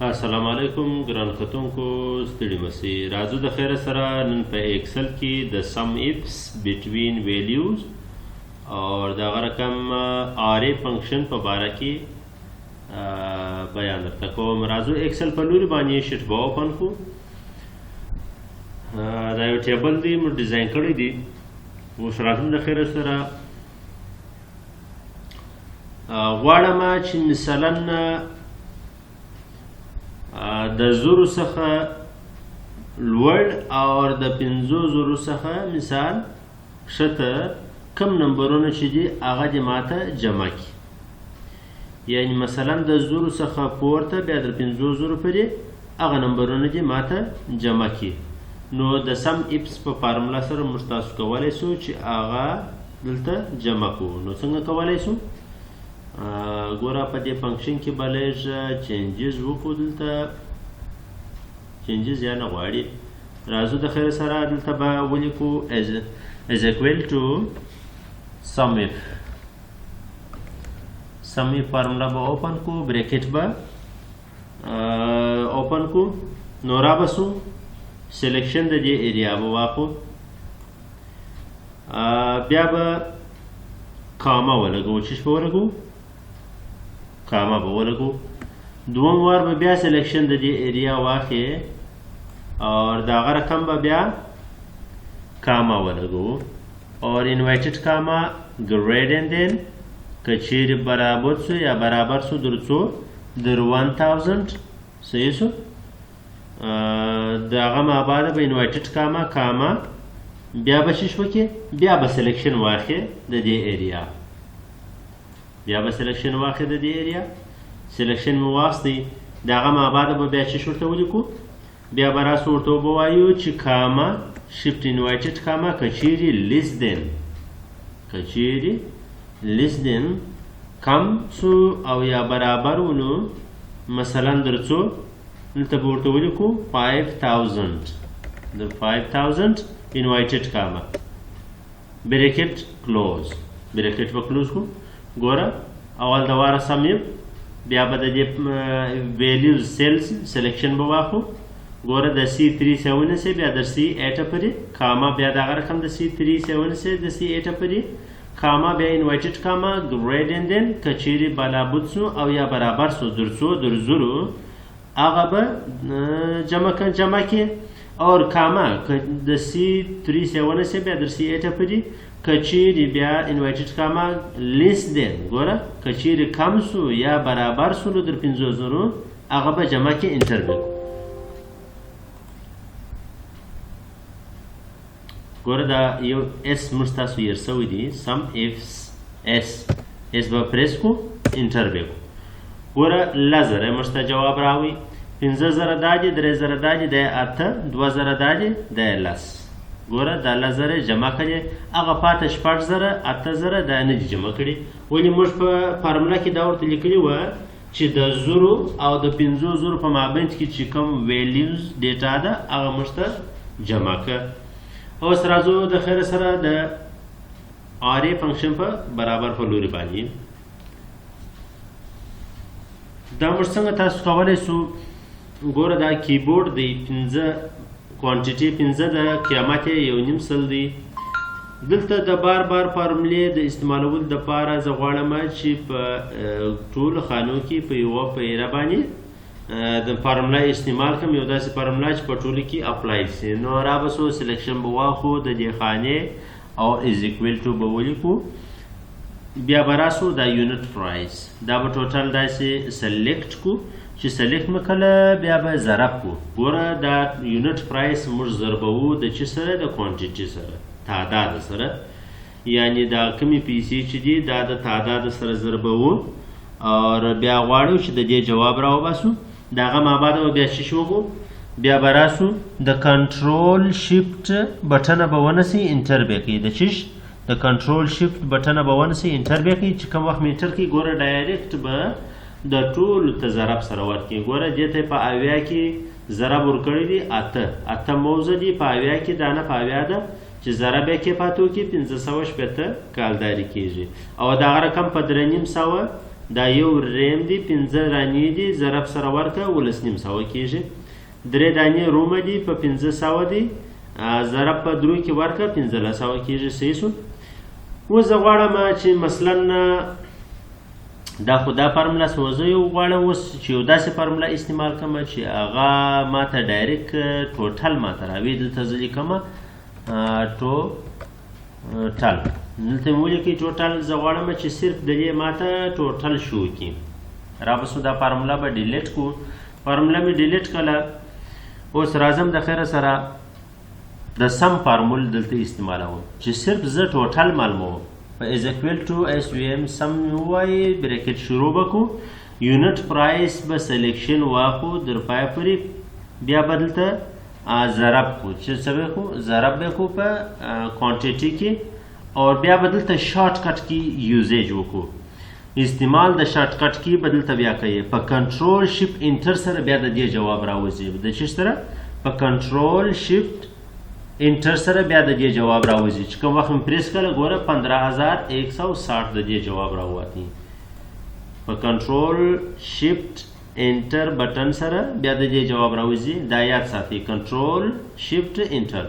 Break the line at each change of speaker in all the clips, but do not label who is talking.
السلام علیکم ګران کتونکو ستړي مسئ راځو د خیره سره نن په ایکسل کې د سم ایفس بټوین ویلیوز اور د هغه رقم آرې فنکشن په باره کې بیان درته کوم. راځو ایکسل په لوري باندې شیټ به اوپن کړو. دا یو ټیبل دی موږ ډیزاین کړی دی. اوس راځو د خیره سره غواړم چې مثلا د زرو څخه لوړ او د 500 څخه مثال شته کم نمبرونه چې دي هغه دې ماته جمع کړي. یعنی مثلا د زرو څخه پورته بیا د 500 پورې هغه نمبرونه دې ماته جمع کړي. نو د سم ایفس په فارمولا سره موږ تاسو کولی شو چې هغه دلته جمع کړو. نو څنګه کولی شو؟ ګوره په دې فنکشن کې به لږ چینجز وکړو. دلته چینجز یا نه غواړي. راځو د خیر سره دلته به ولیکو از اکویل ټو سمف. سمف فارمولا به اوپن کو، بریکټ به اوپن کو. نو را بسو سلیکشن د دې ایریا به واخو، بیا به کاما ولګو. چیش به ولګو؟ کاما به ولګو. دوم وار به بیا سلیکشن د دې ایریا واخې اور د هغه رقم به بیا کاما ولګو اور انوایټډ کاما ګریډ اند دین که چیرې برابر سو یا برابر سو در څو در 1000 صحیح سو د هغه مابعد به انوایټډ کاما بیا به شش وکې، بیا به سلیکشن واخې د دې ایریا، بیا به سلیکشن واخې د دې ایریا. سلیکشن مو واخستی د هغه مابعد به بیا چې ورته ولیکو، بیا به راسو ورته ووایو چې کاما شفت انوایټډ کاما که چیرې لیس دین کم سو او یا برابر ونو مثلا در څو دلته به ورته ولیکو 5000 د 5000 انوایټډ کاما بریکټ کلوز. بریکټ به کلوز کو. ګوره اول د واره سمیم، بیا به د دې ویلیوز سیلز سلیکشن به واخو. ګوره د C37 سے بیا د C8 پورې کاما، بیا د هغه رقم د C37 سے د C8 پورې کاما، بیا انوایټډ کاما ګریډ اند دین که چیرې بالابود سو او یا برابر سو در څو در زرو هغه به جمع کې اور کاما که د C37 سے بیا د C8 پورې که چیرې بیا انوایټډ کاما لیس دین، ګوره که چیرې کم سو یا برابر سو در 500 هغه به جمع کې انټر وکړو. ګوره دا یو اس موږ تاسو هیر سوی دی سم ایفس اس به پریس کو انټر وکړو. ګوره لزره موږ ته جواب راوي 5000 دا دي، 3000 دا دي، د 8 2000 دا دي، د 10. ګوره دا لزره جمع کړي، هغه پاته 6000 8000 دا نه دي جمع کړي. ولې موږ په فارمولا کې دا ورته لیکلي وه چې د زرو او د 500 په مابین کې چې کوم ویلیوز ډیټا ده هغه موږ ته جمع کړه. اوس راځو د خیر سره د آرې فنکشن په برابر په لوري باندې. دا موږ څنګه تاسو کولی شو؟ ګوره دا کیبورډ دی 15 کوانټیټي 15 د قیامت یې 1.5 دی. دلته د بار فارمولې د استعمالولو دپاره زه غواړم چې په ټولو خانو کې په یوه پیره باندې د فارمولا استعمال کوم، یو داسې فارمولا چې په ټولو کې اپلای شي. نو را به سو سلیکشن به واخو د دې خانې او از اکویل ټو به ولیکو، بیا به راسو دا یونټ پرایس دا به ټوټل داسې سلیکټ کو چې سلیکټ مو کله بیا به ضرب کو. ګوره دا یونټ پرایس موږ ضربوو د چې سره د کوانټیټي سره تعداد سره، یعنی دا کمی پیسې چې دي دا د تعداد سره ضربوو اور بیا غواړو چې د دې جواب را وباسو. د هغه مابعد به بیا چې شوکو، بیا به راسو د کنټرول شیفټ بټنه به ونسئ انټر به کوي. د چیش د کنټرول شیفټ بټنه به ونسئ انټر به کوي چې کوم وخت مې انټر کوي ګوره ډایرکټ به د ټولو ته ضرب سره ورکړي. ګوره دې ته په 80 کې ضرب ورکړی دی 8 موضوع دی په 80 کې دانه په 80 ده چې ضرب یې کې پاتو کې 560 کالداري کېږي او دا رقم په 3.5 دا یو ریم دی 5 دانې دي ضرب سره ورکړه 1900 کېږي 3 دانې رومه دي په 500 دي ضرب په 3 کې ورکړه 1500 کېږي صحیح شو. اوس زه غواړم چې مثلا دا خو دا فارموله سو زه یو غواړم اوس چې یو داسې فارموله استعمال کړم چې هغه ماته ډایرکټ ټوټل ماته راوي. دلته زه لیکم ټوټل دلته مې ولیکئ ټوټل. زه غواړم چې صرف د دې ماته ټوټل شو کړي. رابسو دا فارموله به ډیلیټ کړو. فارموله مې ډیلیټ کړله. اوس راځم د خیره سره د سم فارمول دلته استعمالوم چې صرف زه ټوټل معلوموم. is equal to SVM سم وایي بریکټ شروع بکو یونټ پرایس به سلیکشن واخو در پای پورې بیا به دلته ضرب کو چې څه به کو ضرب به کو په کوانټیټي کې او بیا به دلته شارټ کټ کې یوزیج وکړو. استعمال د شارټ کټ کې به دلته بیا کوي په کنټرول شیفټ انټر سره بیا د دې جواب راوځي. د چی سره په کنټرول شیفټ انټر سره بیا د دې جواب راوځي چې کوم وخت پریس کړه ګوره 15160 د دې جواب راوځي. په کنټرول شیفټ انټر بٹن سره بیا د دې جواب راوځي. دا یاد ساتئ کنټرول شیفټ انټر.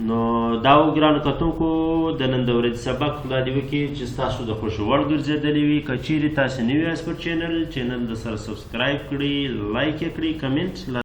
نو دا وګرانو کتونکو د نن د ورځې سبق خدای دې وکړي چې تاسو د خوښ وړ ګرځېدلی وي. که چیرې تاسو نوي یاست پر چینل د سره سبسکرایب کړئ لایک یې کړئ کمنټ